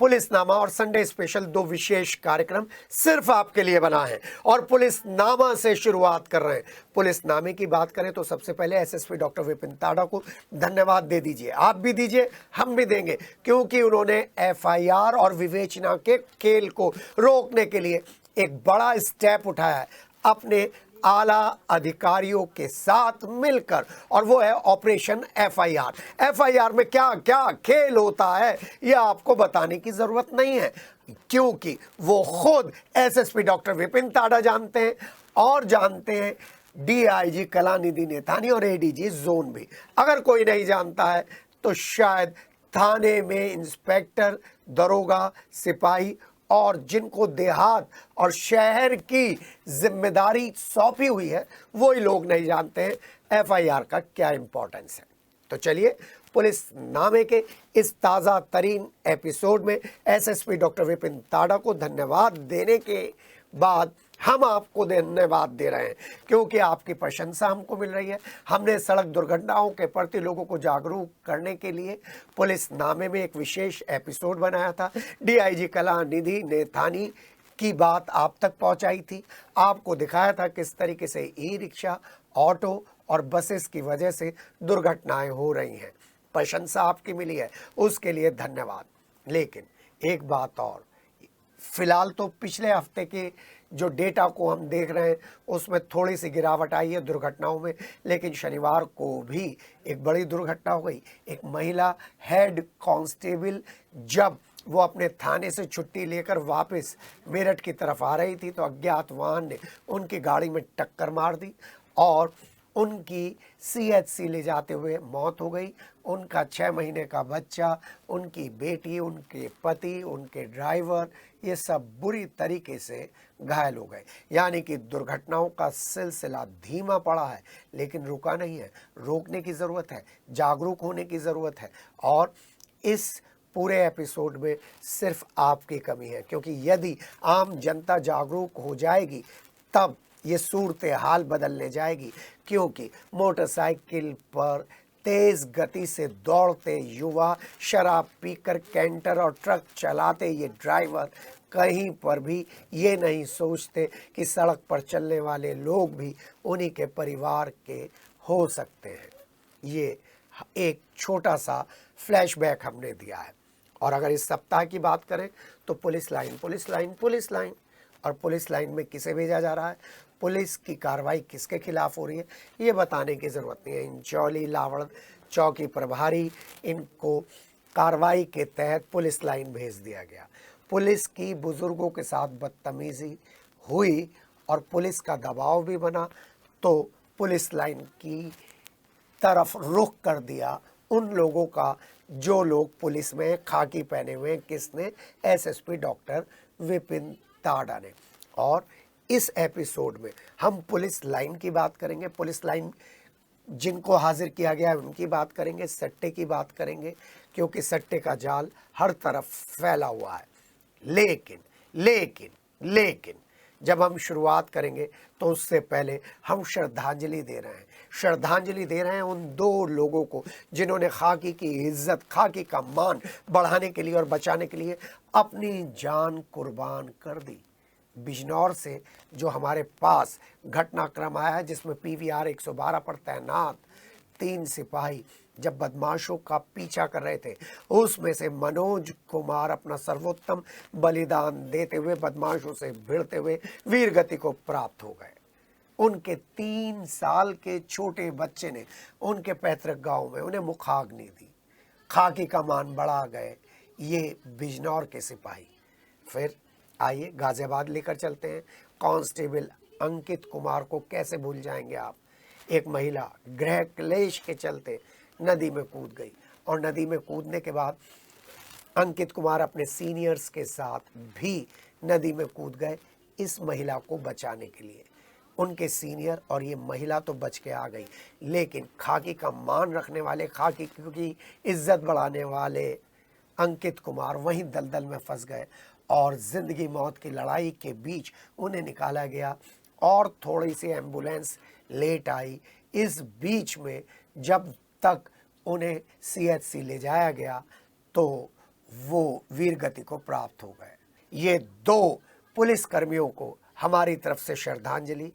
पुलिसनामा और Sunday special 2 विशेष कार्यक्रम सिर्फ आपके लिए बना है और पुलिसनामा से शुरुआत कर रहे हैं। पुलिसनामे की बात करें तो सबसे पहले एसएसपी डॉक्टर विपिन ताड़ा को धन्यवाद दे दीजिए। आप भी दीजिए, हम भी देंगे, क्योंकि उन्होंने एफआईआर और विवेचना के खेल को रोकने के लिए एक बड़ा स्टेप उठाया है अपने आला अधिकारियों के साथ मिलकर, और वो है ऑपरेशन एफआईआर। एफआईआर में क्या क्या खेल होता है यह आपको बताने की जरूरत नहीं है, क्योंकि वो खुद एसएसपी डॉक्टर विपिन ताड़ा जानते हैं और जानते हैं डीआईजी कलानिधि नेथानी और एडीजी जोन भी। अगर कोई नहीं जानता है तो शायद थाने में इंस्पेक्टर, दरोगा, सिपाही और जिनको देहात और शहर की जिम्मेदारी सौंपी हुई है वही लोग नहीं जानते हैं एफआईआर का क्या इंपॉर्टेंस है। तो चलिए पुलिसनामे के इस ताज़ा तरीन एपिसोड में एसएसपी डॉक्टर विपिन ताड़ा को धन्यवाद देने के बाद हम आपको धन्यवाद दे रहे हैं, क्योंकि आपकी प्रशंसा हमको मिल रही है। हमने सड़क दुर्घटनाओं के प्रति लोगों को जागरूक करने के लिए पुलिसनामे में एक विशेष एपिसोड बनाया था। डीआईजी कलानिधि नेथानी की बात आप तक पहुंचाई थी, आपको दिखाया था किस तरीके से ई रिक्शा, ऑटो और बसेस की वजह से दुर्घटनाएं हो रही हैं। प्रशंसा आपकी मिली है, उसके लिए धन्यवाद। लेकिन एक बात और, फिलहाल तो पिछले हफ्ते के जो डेटा को हम देख रहे हैं उसमें थोड़ी सी गिरावट आई है दुर्घटनाओं में, लेकिन शनिवार को भी एक बड़ी दुर्घटना हो गई। एक महिला हेड कांस्टेबल जब वो अपने थाने से छुट्टी लेकर वापस मेरठ की तरफ आ रही थी तो अज्ञात वाहन ने उनकी गाड़ी में टक्कर मार दी और उनकी सीएचसी ले जाते हुए मौत हो गई। उनका 6 महीने का बच्चा, उनकी बेटी, उनके पति, उनके ड्राइवर, ये सब बुरी तरीके से घायल हो गए। यानी कि दुर्घटनाओं का सिलसिला धीमा पड़ा है, लेकिन रुका नहीं है। रोकने की ज़रूरत है, जागरूक होने की ज़रूरत है, और इस पूरे एपिसोड में सिर्फ आपकी कमी है, क्योंकि यदि आम जनता जागरूक हो जाएगी तब ये सूरत हाल बदलने जाएगी। क्योंकि मोटरसाइकिल पर तेज गति से दौड़ते युवा, शराब पीकर कैंटर और ट्रक चलाते ये ड्राइवर कहीं पर भी ये नहीं सोचते कि सड़क पर चलने वाले लोग भी उन्हीं के परिवार के हो सकते हैं। ये एक छोटा सा फ्लैशबैक हमने दिया है। और अगर इस सप्ताह की बात करें तो police line, police line, police line, और पुलिस लाइन में किसे भेजा जा रहा है, पुलिस की कार्रवाई किसके खिलाफ हो रही है, ये बताने की ज़रूरत नहीं है। इंचौली लावड़ चौकी प्रभारी, इनको कार्रवाई के तहत पुलिस लाइन भेज दिया गया। पुलिस की बुज़ुर्गों के साथ बदतमीज़ी हुई और पुलिस का दबाव भी बना, तो पुलिस लाइन की तरफ रुख कर दिया उन लोगों का जो लोग पुलिस में खाकी पहने हुए हैं। किसने? एसएसपी डॉक्टर विपिन ताड़ा ने। और इस एपिसोड में हम पुलिस लाइन की बात करेंगे, पुलिस लाइन जिनको हाजिर किया गया है उनकी बात करेंगे, सट्टे की बात करेंगे, क्योंकि सट्टे का जाल हर तरफ फैला हुआ है। लेकिन लेकिन लेकिन जब हम शुरुआत करेंगे तो उससे पहले हम श्रद्धांजलि दे रहे हैं। श्रद्धांजलि दे रहे हैं उन 2 लोगों को जिन्होंने खाकी की इज्जत, खाकी का मान बढ़ाने के लिए और बचाने के लिए अपनी जान कुर्बान कर दी। बिजनौर से जो हमारे पास घटनाक्रम आया है, जिसमें पीवीआर 112 पर तैनात 3 सिपाही जब बदमाशों का पीछा कर रहे थे, उसमें से मनोज कुमार अपना सर्वोत्तम बलिदान देते हुए बदमाशों से भिड़ते हुए वीर गति को प्राप्त हो गए। उनके 3 साल के छोटे बच्चे ने उनके पैतृक गांव में उन्हें मुखाग्नि दी। खाकी का मान बढ़ा गए ये बिजनौर के सिपाही। फिर आइए गाजियाबाद लेकर चलते हैं। कांस्टेबल अंकित कुमार को कैसे भूल जाएंगे आप। एक महिला गृह क्लेश के चलते नदी में कूद गई, और नदी में कूदने के बाद अंकित कुमार अपने सीनियर्स के साथ भी नदी में कूद गए इस महिला को बचाने के लिए। उनके सीनियर और ये महिला तो बच के आ गई, लेकिन खाकी का मान रखने वाले, खाकी की इज्जत बढ़ाने वाले अंकित कुमार वहीं दलदल में फंस गए और ज़िंदगी मौत की लड़ाई के बीच उन्हें निकाला गया और थोड़ी सी एम्बुलेंस लेट आई। इस बीच में जब तक उन्हें सीएचसी ले जाया गया तो वो वीर गति को प्राप्त हो गए। ये 2 पुलिस कर्मियों को हमारी तरफ से श्रद्धांजलि,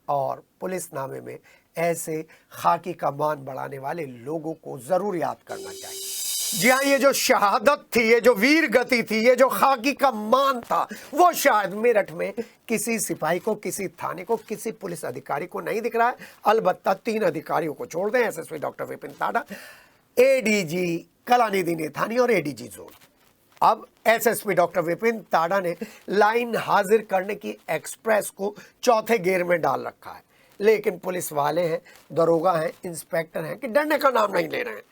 और पुलिस नामे में ऐसे खाकी का मान बढ़ाने वाले लोगों को जरूर याद करना चाहिए। जी हाँ, ये जो शहादत थी, ये जो वीर गति थी, ये जो खाकी का मान था, वो शायद मेरठ में किसी सिपाही को, किसी थाने को, किसी पुलिस अधिकारी को नहीं दिख रहा है। अलबत्ता 3 अधिकारियों को छोड़ दें, एसएसपी डॉक्टर विपिन ताड़ा, एडीजी कलानिधि नेथानी और एडीजी जोन। अब एसएसपी डॉक्टर विपिन ताड़ा ने लाइन हाजिर करने की एक्सप्रेस को चौथे गियर में डाल रखा है, लेकिन पुलिस वाले हैं, दरोगा हैं, इंस्पेक्टर हैं कि डरने का नाम नहीं ले रहे हैं।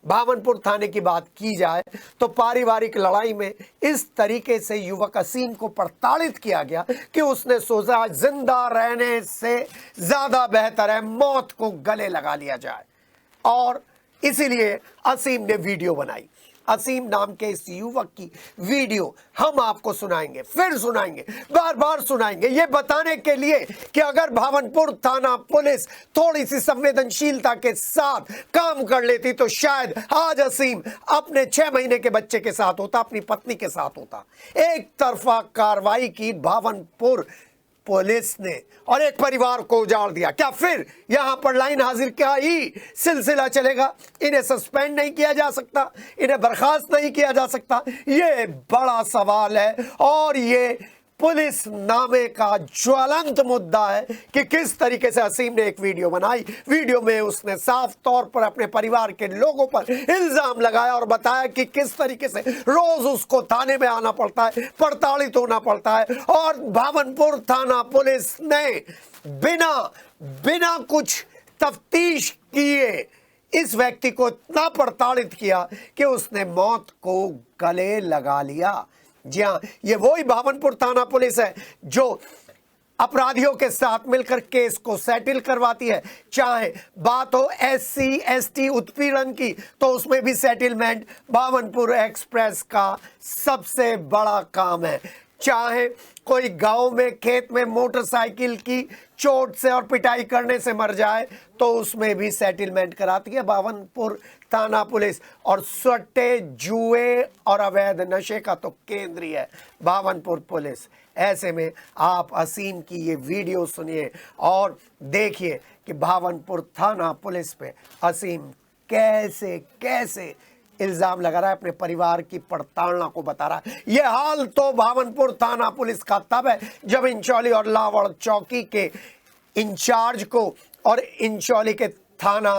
भावनपुर थाने की बात की जाए तो पारिवारिक लड़ाई में इस तरीके से युवक असीम को प्रताड़ित किया गया कि उसने सोचा जिंदा रहने से ज्यादा बेहतर है मौत को गले लगा लिया जाए, और इसीलिए असीम ने वीडियो बनाई। असीम नाम के इस युवक की वीडियो हम आपको सुनाएंगे, फिर सुनाएंगे, बार बार सुनाएंगे, ये बताने के लिए कि अगर भावनपुर थाना पुलिस थोड़ी सी संवेदनशीलता के साथ काम कर लेती तो शायद आज असीम अपने 6 महीने के बच्चे के साथ होता, अपनी पत्नी के साथ होता। एक तरफा कार्रवाई की भावनपुर पुलिस ने और एक परिवार को उजाड़ दिया। क्या फिर यहां पर लाइन हाजिर क्या ही सिलसिला चलेगा? इन्हें सस्पेंड नहीं किया जा सकता, इन्हें बर्खास्त नहीं किया जा सकता? ये बड़ा सवाल है, और ये पुलिस नामे का ज्वलंत मुद्दा है कि किस तरीके से असीम ने एक वीडियो बनाई। वीडियो में उसने साफ तौर पर अपने परिवार के लोगों पर इल्जाम लगाया और बताया कि किस तरीके से रोज उसको थाने में आना पड़ता है, प्रताड़ित होना पड़ता है, और भावनपुर थाना पुलिस ने बिना कुछ तफ्तीश किए इस व्यक्ति को इतना प्रताड़ित किया कि उसने मौत को गले लगा लिया। जी हाँ, ये वही भावनपुर थाना पुलिस है जो अपराधियों के साथ मिलकर केस को सेटल करवाती है। चाहे बात हो SC ST उत्पीड़न की तो उसमें भी सेटलमेंट भावनपुर एक्सप्रेस का सबसे बड़ा काम है। चाहे कोई गांव में खेत में मोटरसाइकिल की चोट से और पिटाई करने से मर जाए तो उसमें भी सेटलमेंट कराती है भावनपुर थाना पुलिस। और सट्टे, जुए और अवैध नशे का तो केंद्रीय है भावनपुर पुलिस। ऐसे में आप असीम की ये वीडियो सुनिए और देखिए कि भावनपुर थाना पुलिस पे असीम कैसे कैसे इल्जाम लगा रहा है, अपने परिवार की प्रताड़ना को बता रहा है। यह हाल तो भावनपुर थाना पुलिस का तब है जब इंचौली और लावड़ चौकी के इंचार्ज को और इंचौली के थाना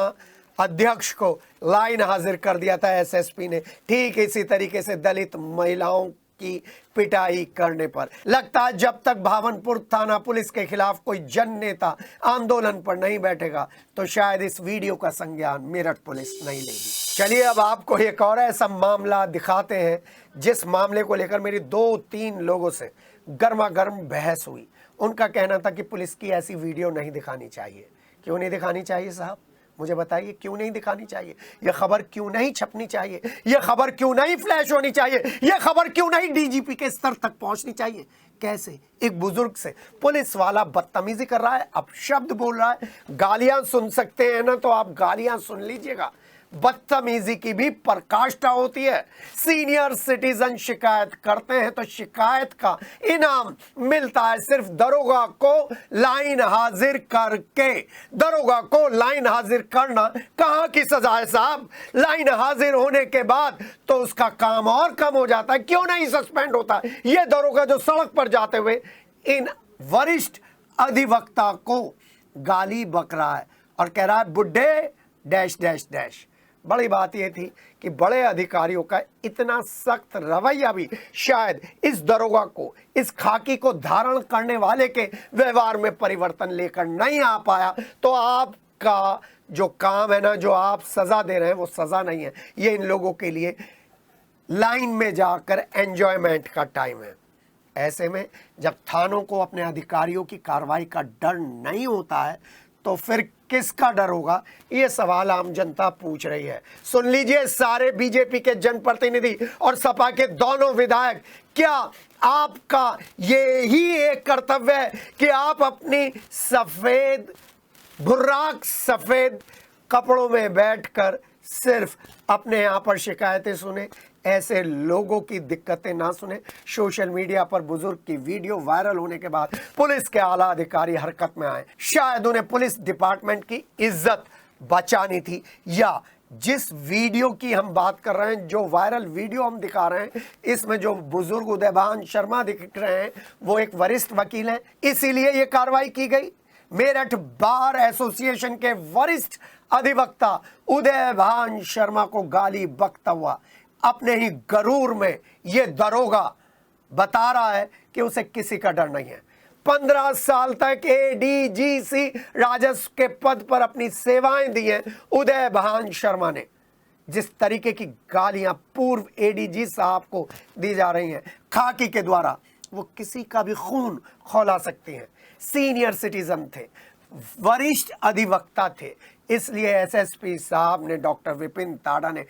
अध्यक्ष को लाइन हाजिर कर दिया था एसएसपी ने, ठीक इसी तरीके से दलित महिलाओं की पिटाई करने पर। लगता है जब तक भावनपुर थाना पुलिस के खिलाफ कोई जन नेता आंदोलन पर नहीं बैठेगा तो शायद इस वीडियो का संज्ञान मेरठ पुलिस नहीं लेगी। चलिए अब आपको एक और ऐसा मामला दिखाते हैं जिस मामले को लेकर मेरी 2-3 लोगों से गर्मा गर्म बहस हुई। उनका कहना था कि पुलिस की ऐसी वीडियो नहीं दिखानी चाहिए। क्यों नहीं दिखानी चाहिए साहब? मुझे बताइए क्यों नहीं दिखानी चाहिए? यह खबर क्यों नहीं छपनी चाहिए? यह खबर क्यों नहीं फ्लैश होनी चाहिए? यह खबर क्यों नहीं डीजीपी के स्तर तक पहुंचनी चाहिए? कैसे एक बुजुर्ग से पुलिस वाला बदतमीजी कर रहा है, अपशब्द बोल रहा है, गालियां सुन सकते हैं ना, तो आप गालियां सुन लीजिएगा। बदतमीजी की भी पराकाष्ठा होती है। सीनियर सिटीजन शिकायत करते हैं तो शिकायत का इनाम मिलता है सिर्फ दरोगा को लाइन हाजिर करके। दरोगा को लाइन हाजिर करना कहाँ की सजा है साहब? लाइन हाजिर होने के बाद तो उसका काम और कम हो जाता है, क्यों नहीं सस्पेंड होता? ये दरोगा जो सड़क पर जाते हुए इन वरिष्ठ अधिवक्ता को गाली बक रहा है और कह रहा है बुड्ढे डैश डैश डैश। बड़ी बात यह थी कि बड़े अधिकारियों का इतना सख्त रवैया भी शायद इस दरोगा को, इस खाकी को धारण करने वाले के व्यवहार में परिवर्तन लेकर नहीं आ पाया। तो आपका जो काम है ना, जो आप सजा दे रहे हैं वो सजा नहीं है, ये इन लोगों के लिए लाइन में जाकर एंजॉयमेंट का टाइम है। ऐसे में जब थानों को अपने अधिकारियों की कार्रवाई का डर नहीं होता है तो फिर किसका डर होगा? ये सवाल आम जनता पूछ रही है। सुन लीजिए सारे बीजेपी के जनप्रतिनिधि और सपा के दोनों विधायक, क्या आपका ये ही एक कर्तव्य है कि आप अपनी सफेद भुर्राक सफेद कपड़ों में बैठकर सिर्फ अपने यहाँ पर शिकायतें सुने? ऐसे लोगों की दिक्कतें ना सुने। सोशल मीडिया पर बुजुर्ग की वीडियो वायरल होने के बाद पुलिस के आला अधिकारी हरकत में आए। शायद उन्हें पुलिस डिपार्टमेंट की इज्जत बचानी थी, या जिस वीडियो की हम बात कर रहे हैं, जो वायरल वीडियो हम दिखा रहे हैं, इसमें जो बुजुर्ग उदयभान शर्मा दिख रहे हैं वो एक वरिष्ठ वकील हैं, इसीलिए ये कार्रवाई की गई। मेरठ बार एसोसिएशन के वरिष्ठ अधिवक्ता उदयभान शर्मा को गाली बकता हुआ अपने ही गरूर में ये दरोगा बता रहा है कि उसे किसी का डर नहीं है। 15 साल तक एडीजीसी राजस्व के पद पर अपनी सेवाएं दी हैं उदयभान शर्मा ने। जिस तरीके की गालियां पूर्व एडीजी साहब को दी जा रही हैं खाकी के द्वारा, वो किसी का भी खून खौला सकती हैं। सीनियर सिटीजन थे, वरिष्ठ अधिवक्ता थे, इसलिए एसएसपी साहब ने, डॉक्टर विपिन ताड़ा ने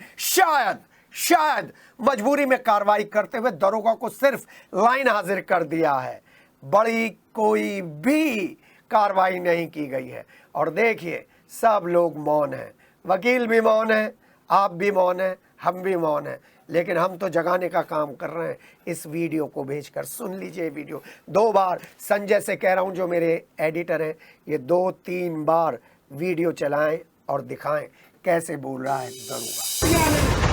शायद मजबूरी में कार्रवाई करते हुए दरोगा को सिर्फ लाइन हाजिर कर दिया है। बड़ी कोई भी कार्रवाई नहीं की गई है। और देखिए, सब लोग मौन हैं, वकील भी मौन है, आप भी मौन है, हम भी मौन है, लेकिन हम तो जगाने का काम कर रहे हैं। इस वीडियो को भेजकर सुन लीजिए। वीडियो 2 बार, संजय से कह रहा हूं जो मेरे एडिटर हैं, ये 2-3 बार वीडियो चलाएं और दिखाएं कैसे बोल रहा है दरोगा।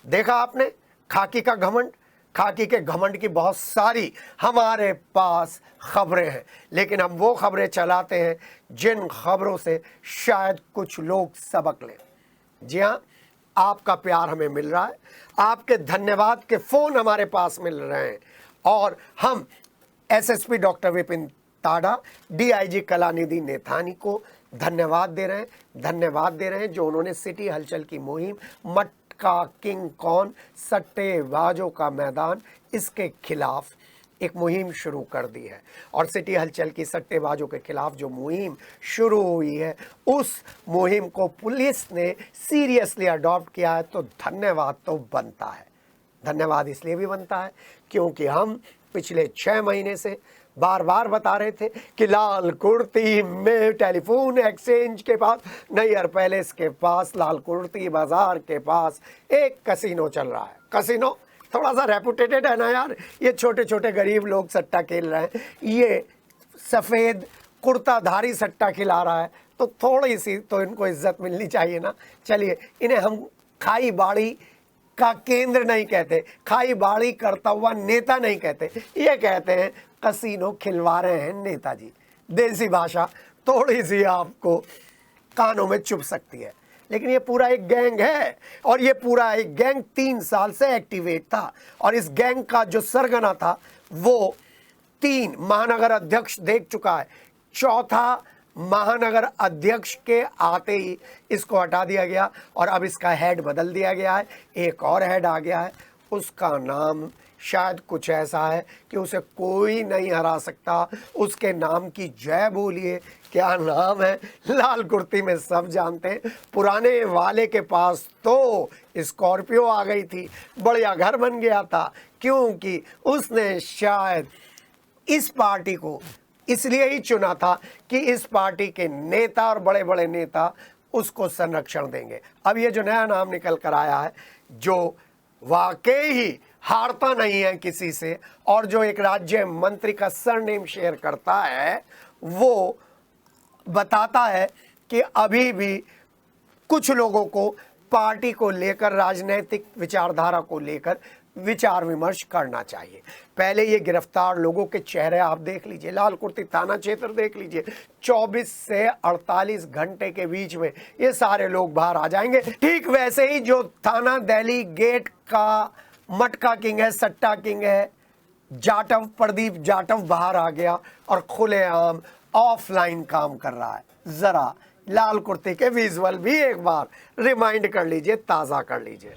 देखा आपने खाकी का घमंड। खाकी के घमंड की बहुत सारी हमारे पास खबरें हैं, लेकिन हम वो खबरें चलाते हैं जिन खबरों से शायद कुछ लोग सबक लें। जी हाँ, आपका प्यार हमें मिल रहा है, आपके धन्यवाद के फोन हमारे पास मिल रहे हैं, और हम एसएसपी डॉक्टर विपिन ताड़ा, डीआईजी कलानिधि नेथानी को धन्यवाद दे रहे हैं जो उन्होंने सिटी हलचल की मुहिम मटका किंग कौन सट्टेबाजों का मैदान, इसके खिलाफ एक मुहिम शुरू कर दी है। और सिटी हलचल की सट्टेबाजों के खिलाफ जो मुहिम शुरू हुई है, उस मुहिम को पुलिस ने सीरियसली अडॉप्ट किया है, तो धन्यवाद तो बनता है। धन्यवाद इसलिए भी बनता है क्योंकि हम पिछले 6 महीने से बार बार बता रहे थे कि लाल कुर्ती में टेलीफोन एक्सचेंज के पास, नैयर पैलेस के पास, लाल कुर्ती बाजार के पास एक कसिनो चल रहा है। कसिनो थोड़ा सा रेपुटेटेड है ना यार, ये छोटे छोटे गरीब लोग सट्टा खेल रहे हैं, ये सफ़ेद कुर्ताधारी सट्टा खिला रहा है, तो थोड़ी सी तो इनको इज्जत मिलनी चाहिए ना। चलिए, इन्हें हम खाई बाड़ी का केंद्र नहीं कहते, खाई बाड़ी करता हुआ नेता नहीं कहते, ये कहते हैं कसिनो खिलवा रहे हैं नेताजी। देसी भाषा थोड़ी सी आपको कानों में चुभ सकती है, लेकिन ये पूरा एक गैंग है, और ये पूरा एक गैंग 3 साल से एक्टिवेट था। और इस गैंग का जो सरगना था वो 3 महानगर अध्यक्ष देख चुका है। 4था महानगर अध्यक्ष के आते ही इसको हटा दिया गया, और अब इसका हेड बदल दिया गया है, एक और हेड आ गया है। उसका नाम शायद कुछ ऐसा है कि उसे कोई नहीं हरा सकता। उसके नाम की जय बोलिए। क्या नाम है? लाल कुर्ती में सब जानते हैं। पुराने वाले के पास तो स्कॉर्पियो आ गई थी, बढ़िया घर बन गया था, क्योंकि उसने शायद इस पार्टी को इसलिए ही चुना था कि इस पार्टी के नेता और बड़े बड़े नेता उसको संरक्षण देंगे। अब ये जो नया नाम निकल कर आया है, जो वाकई ही हारता नहीं है किसी से, और जो एक राज्य मंत्री का सरनेम शेयर करता है, वो बताता है कि अभी भी कुछ लोगों को पार्टी को लेकर, राजनीतिक विचारधारा को लेकर विचार विमर्श करना चाहिए। पहले ये गिरफ्तार लोगों के चेहरे आप देख लीजिए, लाल कुर्ती थाना क्षेत्र देख लीजिए, 24 से 48 घंटे के बीच में ये सारे लोग बाहर आ जाएंगे। ठीक वैसे ही जो थाना दिल्ली गेट का मटका किंग है, सट्टा किंग है, जाटव प्रदीप जाटव बाहर आ गया और खुलेआम ऑफलाइन काम कर रहा है। जरा लाल कुर्ते के विजुअल भी एक बार रिमाइंड कर लीजिए, ताजा कर लीजिए।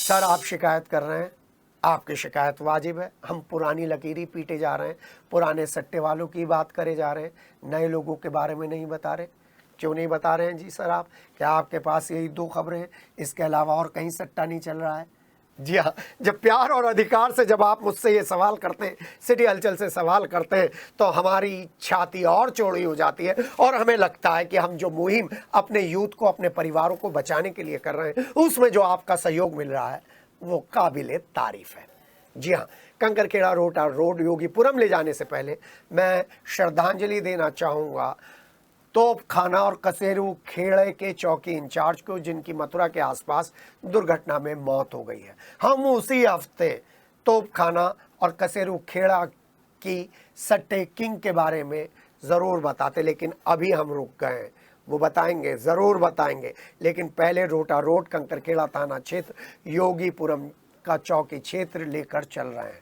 सर आप शिकायत कर रहे हैं, आपकी शिकायत वाजिब है। हम पुरानी लकीरी पीटे जा रहे हैं, पुराने सट्टे वालों की बात करे जा रहे हैं, नए लोगों के बारे में नहीं बता रहे। क्यों नहीं बता रहे हैं जी सर आप? क्या आपके पास यही 2 खबरें हैं, इसके अलावा और कहीं सट्टा नहीं चल रहा है? जी हाँ, जब प्यार और अधिकार से जब आप मुझसे ये सवाल करते हैं, सिटी हलचल से सवाल करते हैं, तो हमारी छाती और चौड़ी हो जाती है और हमें लगता है कि हम जो मुहिम अपने यूथ को, अपने परिवारों को बचाने के लिए कर रहे हैं, उसमें जो आपका सहयोग मिल रहा है वो काबिले तारीफ है। जी हाँ, कंकरखेड़ा रोड योगीपुरम ले जाने से पहले मैं श्रद्धांजलि देना चाहूँगा तोप खाना और कसेरू खेड़े के चौकी इंचार्ज को, जिनकी मथुरा के आसपास दुर्घटना में मौत हो गई है। हम उसी हफ्ते तोप खाना और कसेरू खेड़ा की सट्टे किंग के बारे में ज़रूर बताते, लेकिन अभी हम रुक गए हैं। वो बताएंगे, ज़रूर बताएंगे, लेकिन पहले रोड कंकरखेड़ा थाना क्षेत्र योगीपुरम का चौकी क्षेत्र लेकर चल रहे हैं।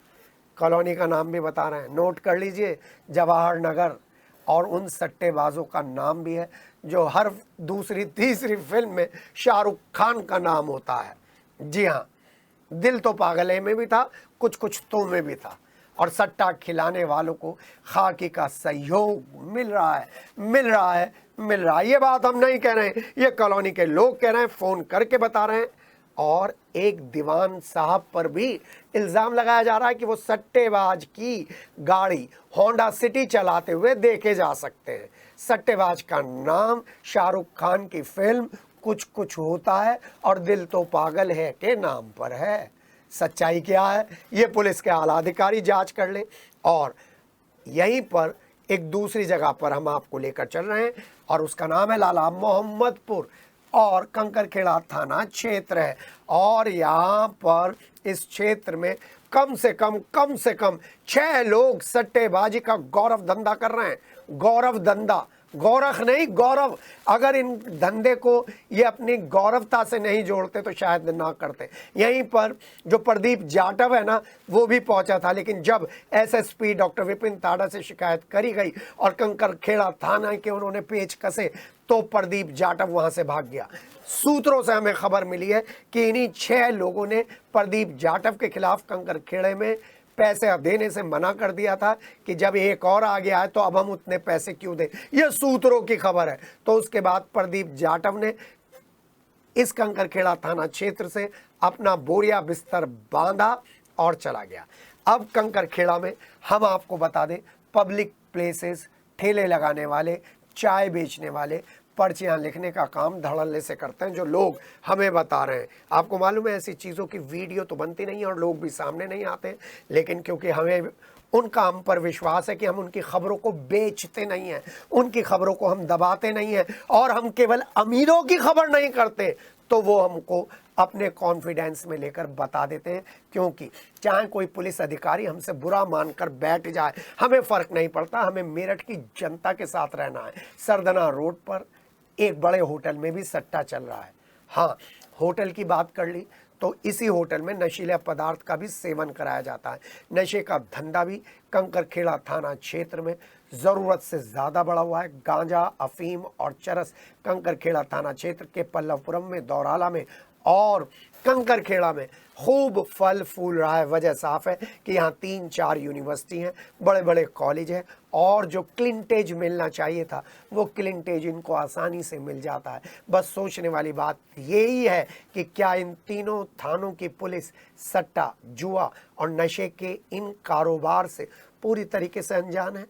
कॉलोनी का नाम भी बता रहे हैं, नोट कर लीजिए, जवाहर नगर। और उन सट्टेबाजों का नाम भी है जो हर दूसरी तीसरी फिल्म में शाहरुख खान का नाम होता है। जी हाँ, दिल तो पागले में भी था, कुछ कुछ तो में भी था। और सट्टा खिलाने वालों को खाकी का सहयोग मिल रहा है, मिल रहा है, मिल रहा है। ये बात हम नहीं कह रहे हैं, ये कॉलोनी के लोग कह रहे हैं, फ़ोन करके बता रहे हैं। और एक दीवान साहब पर भी इल्ज़ाम लगाया जा रहा है कि वो सट्टेबाज की गाड़ी होंडा सिटी चलाते हुए देखे जा सकते हैं। सट्टेबाज का नाम शाहरुख खान की फिल्म कुछ कुछ होता है और दिल तो पागल है के नाम पर है। सच्चाई क्या है ये पुलिस के आला अधिकारी जांच कर ले। और यहीं पर एक दूसरी जगह पर हम आपको लेकर चल रहे हैं और उसका नाम है लाला मोहम्मदपुर और कंकरखेड़ा थाना क्षेत्र है। और यहाँ पर इस क्षेत्र में कम से कम 6 लोग सट्टेबाजी का गौरव धंधा कर रहे हैं। गौरव धंधा, गौरख नहीं गौरव। अगर इन धंधे को ये अपनी गौरवता से नहीं जोड़ते तो शायद ना करते। यहीं पर जो प्रदीप जाटव है ना, वो भी पहुंचा था, लेकिन जब एसएसपी डॉक्टर विपिन ताड़ा से शिकायत करी गई और कंकरखेड़ा थाना के उन्होंने पेच कसे तो प्रदीप जाटव वहां से भाग गया। सूत्रों से हमें खबर मिली है कि इन्हीं 6 लोगों ने प्रदीप जाटव के खिलाफ कंकरखेड़े में पैसे देने से मना कर दिया था कि जब एक और आ गया है तो अब हम उतने पैसे क्यों दें। यह सूत्रों की खबर है। तो उसके बाद प्रदीप जाटव ने इस कंकरखेड़ा थाना क्षेत्र से अपना बोरिया बिस्तर बांधा और चला गया। अब कंकरखेड़ा में हम आपको बता दें, पब्लिक प्लेसेस, ठेले लगाने वाले, चाय बेचने वाले पर्चियाँ लिखने का काम धड़ल्ले से करते हैं, जो लोग हमें बता रहे हैं। आपको मालूम है ऐसी चीज़ों की वीडियो तो बनती नहीं है और लोग भी सामने नहीं आते, लेकिन क्योंकि हमें उन काम पर विश्वास है कि हम उनकी खबरों को बेचते नहीं हैं, उनकी खबरों को हम दबाते नहीं हैं और हम केवल अमीरों की खबर नहीं करते, तो वो हमको अपने कॉन्फिडेंस में लेकर बता देते हैं। क्योंकि चाहे कोई पुलिस अधिकारी हमसे बुरा मानकर बैठ जाए, हमें फ़र्क नहीं पड़ता। हमें मेरठ की जनता के साथ रहना है। सरदना रोड पर एक बड़े होटल में भी सट्टा चल रहा है। हाँ, होटल की बात कर ली तो इसी होटल में नशीले पदार्थ का भी सेवन कराया जाता है। नशे का धंधा भी कंकरखेड़ा थाना क्षेत्र में ज़रूरत से ज़्यादा बढ़ा हुआ है। गांजा, अफीम और चरस कंकरखेड़ा थाना क्षेत्र के पल्लवपुरम में, दौराला में और कंकरखेड़ा में खूब फल फूल रहा है। वजह साफ है कि यहाँ 3-4 यूनिवर्सिटी हैं, बड़े बड़े कॉलेज हैं और जो क्लिंटेज मिलना चाहिए था वो क्लिंटेज इनको आसानी से मिल जाता है। बस सोचने वाली बात यही है कि क्या इन तीनों थानों की पुलिस सट्टा, जुआ और नशे के इन कारोबार से पूरी तरीके से अनजान है?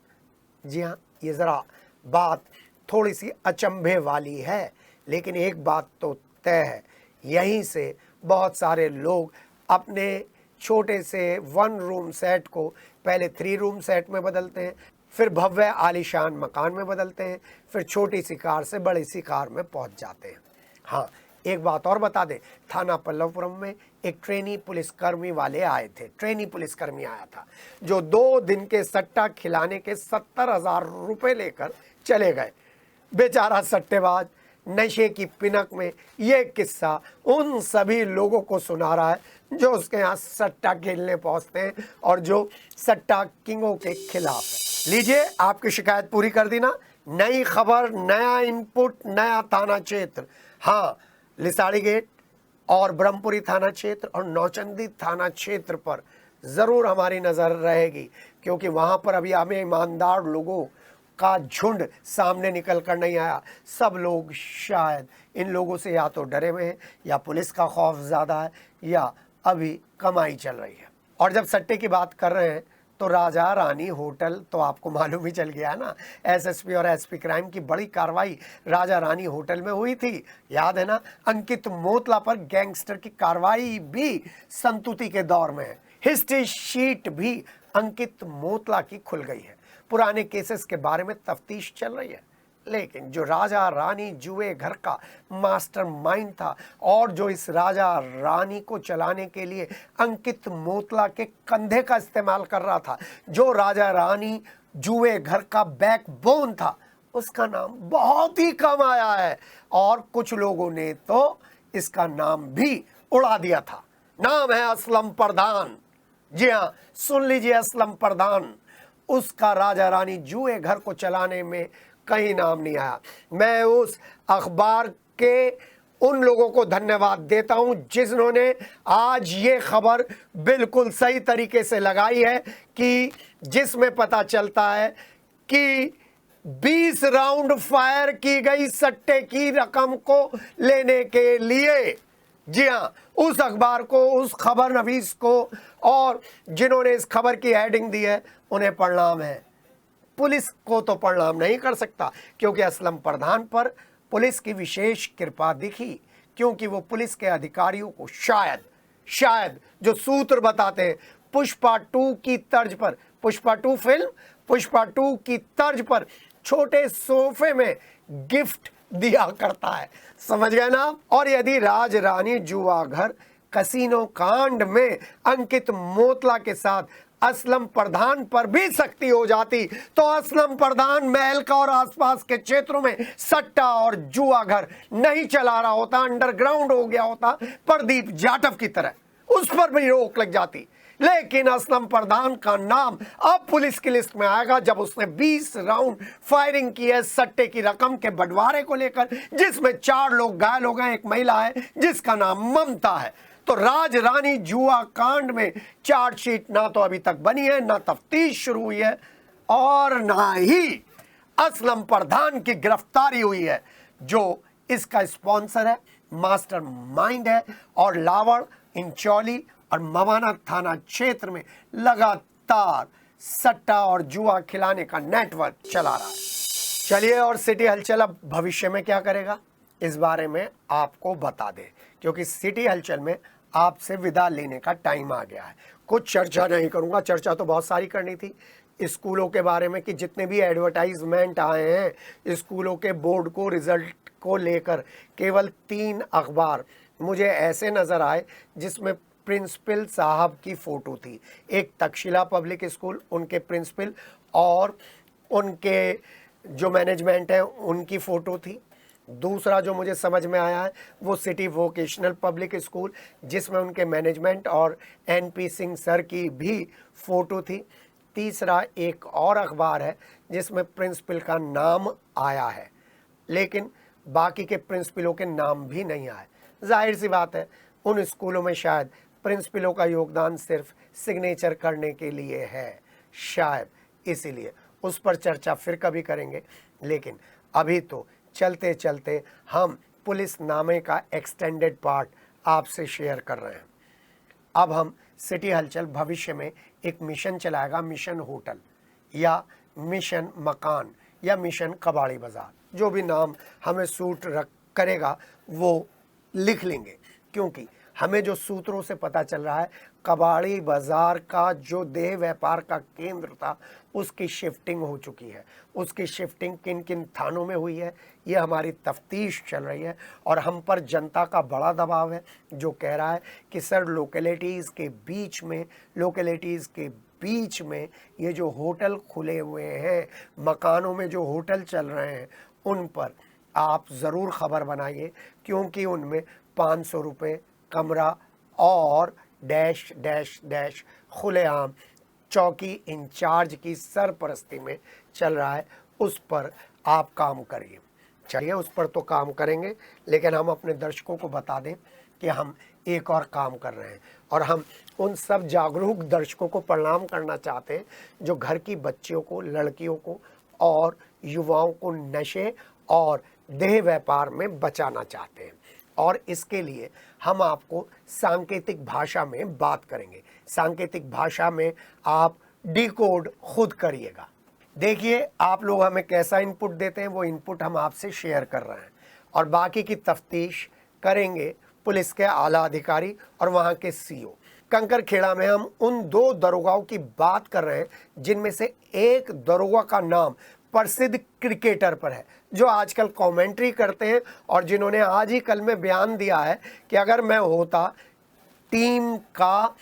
जी हाँ, ये ज़रा बात थोड़ी सी अचंभे वाली है, लेकिन एक बात तो तय है, यहीं से बहुत सारे लोग अपने छोटे से 1 रूम सेट को पहले 3 रूम सेट में बदलते हैं, फिर भव्य आलीशान मकान में बदलते हैं, फिर छोटी सी कार से बड़ी सी कार में पहुंच जाते हैं। हाँ, एक बात और बता दें, थाना पल्लवपुरम में एक ट्रेनी पुलिसकर्मी वाले आए थे, ट्रेनी पुलिसकर्मी आया था, जो 2 दिन के सट्टा खिलाने के 70,000 रुपए लेकर चले गए। बेचारा सट्टेबाज नशे की पिनक में ये किस्सा उन सभी लोगों को सुना रहा है जो उसके यहाँ सट्टा खेलने पहुंचते हैं और जो सट्टा किंगों के खिलाफ है। लीजिए, आपकी शिकायत पूरी कर दी ना। नई खबर, नया इनपुट, नया थाना क्षेत्र। हाँ, लिसाड़ी गेट और ब्रह्मपुरी थाना क्षेत्र और नौचंदी थाना क्षेत्र पर ज़रूर हमारी नज़र रहेगी, क्योंकि वहाँ पर अभी हमें ईमानदार लोगों का झुंड सामने निकल कर नहीं आया। सब लोग शायद इन लोगों से या तो डरे हुए हैं, या पुलिस का खौफ ज़्यादा है, या अभी कमाई चल रही है। और जब सट्टे की बात कर रहे हैं तो राजा रानी होटल तो आपको मालूम ही चल गया ना। एसएसपी और एसपी क्राइम की बड़ी कार्रवाई राजा रानी होटल में हुई थी, याद है ना। अंकित मोतला पर गैंगस्टर की कार्रवाई भी संतुति के दौर में है। हिस्ट्री शीट भी अंकित मोतला की खुल गई है। पुराने केसेस के बारे में तफ्तीश चल रही है, लेकिन जो राजा रानी जुए घर का मास्टरमाइंड था और जो इस राजा रानी को चलाने के लिए अंकित मोतला के कंधे का इस्तेमाल कर रहा था, जो राजा रानी जुए घर का बैकबोन था, उसका नाम बहुत ही कम आया है और कुछ लोगों ने तो इसका नाम भी उड़ा दिया था। नाम है असलम प्रधान। जी हाँ, सुन लीजिए, असलम प्रधान। उसका राजा रानी जुए घर को चलाने में कहीं नाम नहीं आया। मैं उस अखबार के उन लोगों को धन्यवाद देता हूं जिन्होंने आज ये खबर बिल्कुल सही तरीके से लगाई है, कि जिसमें पता चलता है कि 20 राउंड फायर की गई सट्टे की रकम को लेने के लिए। जी हाँ, उस अखबार को, उस खबर नवीस को और जिन्होंने इस खबर की हेडिंग दी है, उन्हें प्रणाम है। पुलिस को तो प्रणाम नहीं कर सकता, क्योंकि असलम प्रधान पर पुलिस की विशेष कृपा दिखी, क्योंकि वो पुलिस के अधिकारियों को शायद जो सूत्र बताते हैं, पुष्पा 2 की तर्ज पर, पुष्पा 2 फिल्म, पुष्पा 2 की तर्ज पर छोटे सोफे में गिफ्ट दिया करता है। समझ गए ना। और यदि राज रानी जुआ घर कसीनो कांड में अंकित मोतला के साथ असलम प्रधान पर भी सख्ती हो जाती, तो असलम प्रधान महल का और आसपास के क्षेत्रों में सट्टा और जुआ घर नहीं चला रहा होता, अंडरग्राउंड हो गया होता प्रदीप जाटव की तरह, उस पर भी रोक लग जाती। लेकिन असलम प्रधान का नाम अब पुलिस की लिस्ट में आएगा जब उसने 20 राउंड फायरिंग की है सट्टे की रकम के बंटवारे को लेकर, जिसमें 4 लोग घायल हो गए, एक महिला है जिसका नाम ममता है। तो राज रानी जुआ कांड में चार्जशीट ना तो अभी तक बनी है, ना तफ्तीश शुरू हुई है, और ना ही असलम प्रधान की गिरफ्तारी हुई है, जो इसका स्पॉन्सर है, मास्टरमाइंड है और लावड़, इंचौली और मवाना थाना क्षेत्र में लगातार सट्टा और जुआ खिलाने का नेटवर्क चला रहा है। चलिए, और सिटी हलचल अब भविष्य में क्या करेगा, इस बारे में आपको बता दें, क्योंकि सिटी हलचल में आपसे विदा लेने का टाइम आ गया है। कुछ चर्चा नहीं करूंगा, चर्चा तो बहुत सारी करनी थी स्कूलों के बारे में, कि जितने भी एडवर्टाइजमेंट आए हैं स्कूलों के बोर्ड को, रिजल्ट को लेकर, केवल 3 अखबार मुझे ऐसे नज़र आए जिसमें प्रिंसिपल साहब की फ़ोटो थी। एक तक्षशिला पब्लिक स्कूल, उनके प्रिंसिपल और उनके जो मैनेजमेंट है उनकी फ़ोटो थी। दूसरा जो मुझे समझ में आया है वो सिटी वोकेशनल पब्लिक स्कूल, जिसमें उनके मैनेजमेंट और एनपी सिंह सर की भी फ़ोटो थी। तीसरा एक और अखबार है जिसमें प्रिंसिपल का नाम आया है, लेकिन बाकी के प्रिंसिपलों के नाम भी नहीं आए। जाहिर सी बात है, उन स्कूलों में शायद प्रिंसिपलों का योगदान सिर्फ सिग्नेचर करने के लिए है, शायद इसीलिए। उस पर चर्चा फिर कभी करेंगे, लेकिन अभी तो चलते चलते हम पुलिस नामे का एक्सटेंडेड पार्ट आपसे शेयर कर रहे हैं। अब हम सिटी हलचल भविष्य में एक मिशन चलाएगा, मिशन होटल या मिशन मकान या मिशन कबाड़ी बाजार, जो भी नाम हमें सूट करेगा वो लिख लेंगे, क्योंकि हमें जो सूत्रों से पता चल रहा है, कबाड़ी बाजार का जो देह व्यापार का केंद्र था उसकी शिफ्टिंग हो चुकी है। उसकी शिफ्टिंग किन किन थानों में हुई है ये हमारी तफ्तीश चल रही है और हम पर जनता का बड़ा दबाव है जो कह रहा है कि सर लोकेलिटीज़ के बीच में ये जो होटल खुले हुए हैं, मकानों में जो होटल चल रहे हैं, उन पर आप ज़रूर खबर बनाइए, क्योंकि उनमें 500 रुपये कमरा और डैश डैश डैश खुलेआम चौकी इंचार्ज की सरपरस्ती में चल रहा है। उस पर आप काम करिए। चलिए, उस पर तो काम करेंगे, लेकिन हम अपने दर्शकों को बता दें कि हम एक और काम कर रहे हैं और हम उन सब जागरूक दर्शकों को प्रणाम करना चाहते हैं जो घर की बच्चियों को, लड़कियों को और युवाओं को नशे और देह व्यापार में बचाना चाहते हैं। और इसके लिए हम आपको सांकेतिक भाषा में बात करेंगे। सांकेतिक भाषा में आप डिकोड खुद करिएगा। देखिए, आप लोग हमें कैसा इनपुट देते हैं, वो इनपुट हम आपसे शेयर कर रहे हैं और बाकी की तफ्तीश करेंगे पुलिस के आला अधिकारी और वहाँ के सीओ। कंकरखेड़ा में हम उन 2 दरोगाओं की बात कर रहे हैं जिनमें से एक दरोगा का नाम प्रसिद्ध क्रिकेटर पर है, जो आजकल कमेंट्री करते हैं और जिन्होंने आज ही कल में बयान दिया है कि अगर मैं होता टीम का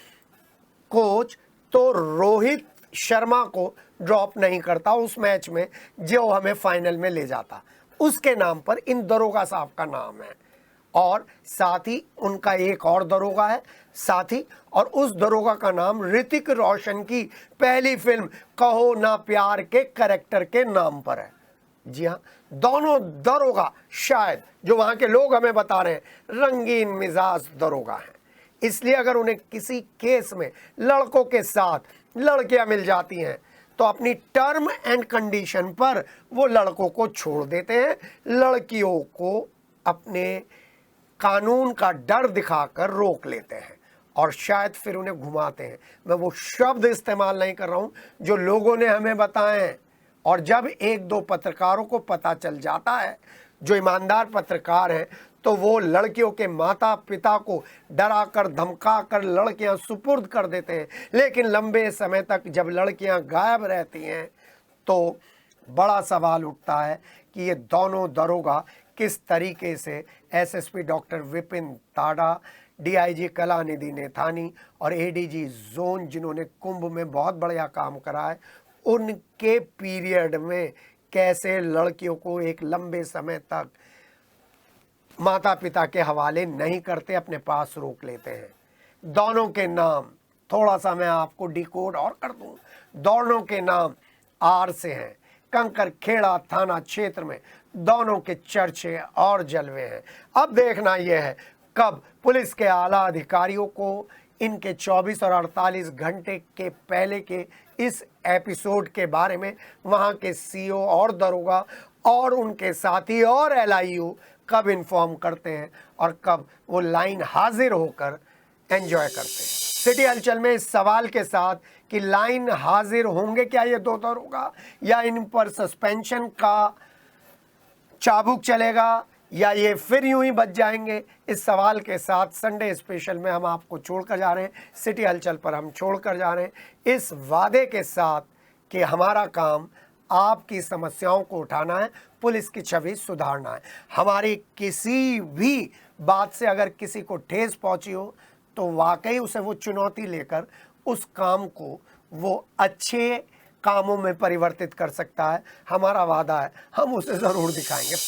कोच तो रोहित शर्मा को ड्रॉप नहीं करता उस मैच में जो हमें फाइनल में ले जाता। उसके नाम पर इन दरोगा साहब का नाम है और साथ ही उनका एक और दरोगा है साथी, और उस दरोगा का नाम ऋतिक रोशन की पहली फिल्म कहो ना प्यार के कैरेक्टर के नाम पर है। जी हाँ, दोनों दरोगा शायद जो वहाँ के लोग हमें बता रहे हैं रंगीन मिजाज दरोगा हैं। इसलिए अगर उन्हें किसी केस में लड़कों के साथ लड़कियां मिल जाती हैं तो अपनी टर्म एंड कंडीशन पर वो लड़कों को छोड़ देते हैं, लड़कियों को अपने कानून का डर दिखाकर रोक लेते हैं और शायद फिर उन्हें घुमाते हैं। मैं वो शब्द इस्तेमाल नहीं कर रहा हूँ जो लोगों ने हमें बताए हैं। और जब 1-2 पत्रकारों को पता चल जाता है, जो ईमानदार पत्रकार हैं, तो वो लड़कियों के माता पिता को डरा कर धमका कर लड़कियां सुपुर्द कर देते हैं। लेकिन लंबे समय तक जब लड़कियां गायब रहती हैं तो बड़ा सवाल उठता है कि ये दोनों दरोगा किस तरीके से एसएसपी डॉक्टर विपिन ताड़ा, डीआईजी कलानिधि नेथानी और एडीजी जोन, जिन्होंने कुंभ में बहुत बढ़िया काम करा है, उनके पीरियड में कैसे लड़कियों को एक लंबे समय तक माता पिता के हवाले नहीं करते, अपने पास रोक लेते हैं। दोनों के नाम थोड़ा सा मैं आपको डिकोड और कर दूं। दोनों के नाम आर से हैं। कंकरखेड़ा थाना क्षेत्र में दोनों के चर्चे और जलवे हैं। अब देखना यह है कब पुलिस के आला अधिकारियों को इनके 24 और 48 घंटे के पहले के इस एपिसोड के बारे में वहाँ के सीओ और दरोगा और उनके साथी और एलआईयू कब इन्फॉर्म करते हैं और कब वो लाइन हाजिर होकर एंजॉय करते हैं। सिटी हलचल में इस सवाल के साथ कि लाइन हाजिर होंगे क्या ये 2 दरोगा, या इन पर सस्पेंशन का चाबुक चलेगा, या ये फिर यूं ही बच जाएंगे, इस सवाल के साथ संडे स्पेशल में हम आपको छोड़कर जा रहे हैं। सिटी हलचल पर हम छोड़कर जा रहे हैं इस वादे के साथ कि हमारा काम आपकी समस्याओं को उठाना है, पुलिस की छवि सुधारना है। हमारी किसी भी बात से अगर किसी को ठेस पहुंची हो तो वाकई उसे वो चुनौती लेकर उस काम को वो अच्छे कामों में परिवर्तित कर सकता है। हमारा वादा है, हम उसे ज़रूर दिखाएंगे।